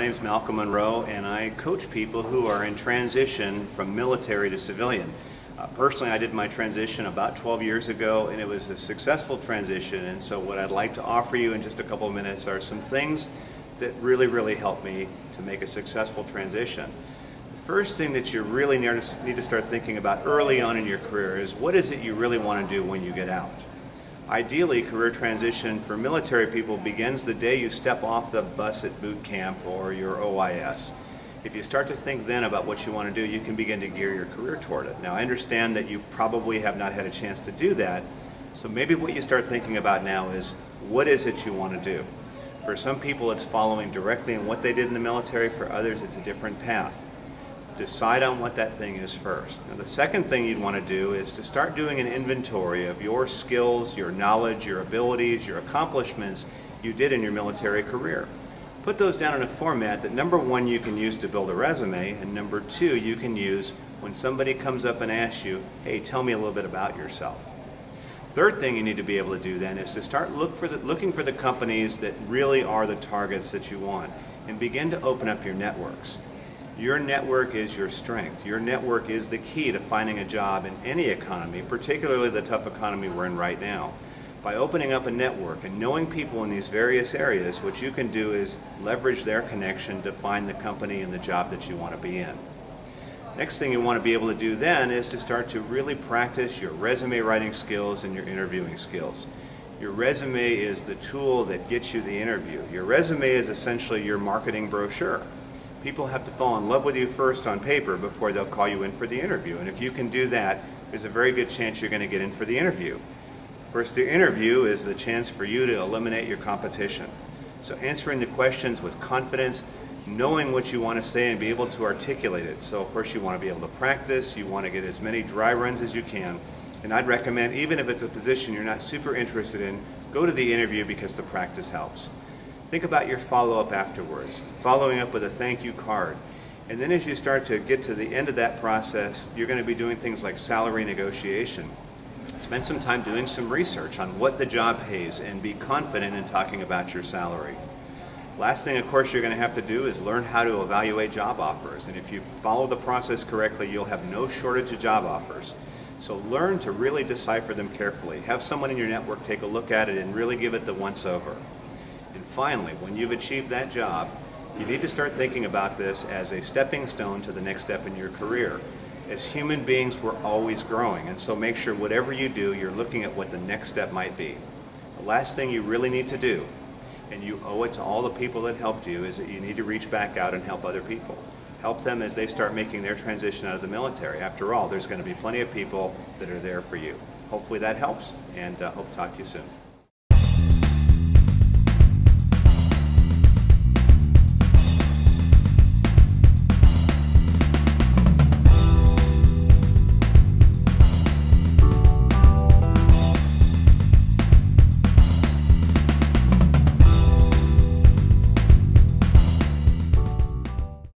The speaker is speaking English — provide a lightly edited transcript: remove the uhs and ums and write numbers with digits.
name is Malcolm Munro, and I coach people who are in transition from military to civilian. Personally, I did my transition about 12 years ago, and it was a successful transition. And so what I'd like to offer you in just a couple of minutes are some things that really helped me to make a successful transition. The first thing that you really need to start thinking about early on in your career is, what is it you really want to do when you get out? Ideally, career transition for military people begins the day you step off the bus at boot camp or your OIS. If you start to think then about what you want to do, you can begin to gear your career toward it. Now, I understand that you probably have not had a chance to do that, so maybe what you start thinking about now is, what is it you want to do? For some people, it's following directly in what they did in the military. For others, it's a different path. Decide on what that thing is first. Now, the second thing you'd want to do is to start doing an inventory of your skills, your knowledge, your abilities, your accomplishments you did in your military career. Put those down in a format that, number one, you can use to build a resume, and number two, you can use when somebody comes up and asks you, hey, tell me a little bit about yourself. Third thing you need to be able to do then is to start looking for the companies that really are the targets that you want, and begin to open up your networks. Your network is your strength. Your network is the key to finding a job in any economy, particularly the tough economy we're in right now. By opening up a network and knowing people in these various areas, what you can do is leverage their connection to find the company and the job that you want to be in. Next thing you want to be able to do then is to start to really practice your resume writing skills and your interviewing skills. Your resume is the tool that gets you the interview. Your resume is essentially your marketing brochure. People have to fall in love with you first on paper before they'll call you in for the interview. And if you can do that, there's a very good chance you're going to get in for the interview. Of course, the interview is the chance for you to eliminate your competition. So answering the questions with confidence, knowing what you want to say and be able to articulate it. So of course you want to be able to practice, you want to get as many dry runs as you can. And I'd recommend, even if it's a position you're not super interested in, go to the interview because the practice helps. Think about your follow-up afterwards, following up with a thank you card. And then as you start to get to the end of that process, you're going to be doing things like salary negotiation. Spend some time doing some research on what the job pays and be confident in talking about your salary. Last thing, of course, you're going to have to do is learn how to evaluate job offers. And if you follow the process correctly, you'll have no shortage of job offers. So learn to really decipher them carefully. Have someone in your network take a look at it and really give it the once-over. And finally, when you've achieved that job, you need to start thinking about this as a stepping stone to the next step in your career. As human beings, we're always growing, and so make sure whatever you do, you're looking at what the next step might be. The last thing you really need to do, and you owe it to all the people that helped you, is that you need to reach back out and help other people. Help them as they start making their transition out of the military. After all, there's going to be plenty of people that are there for you. Hopefully that helps, and hope to talk to you soon.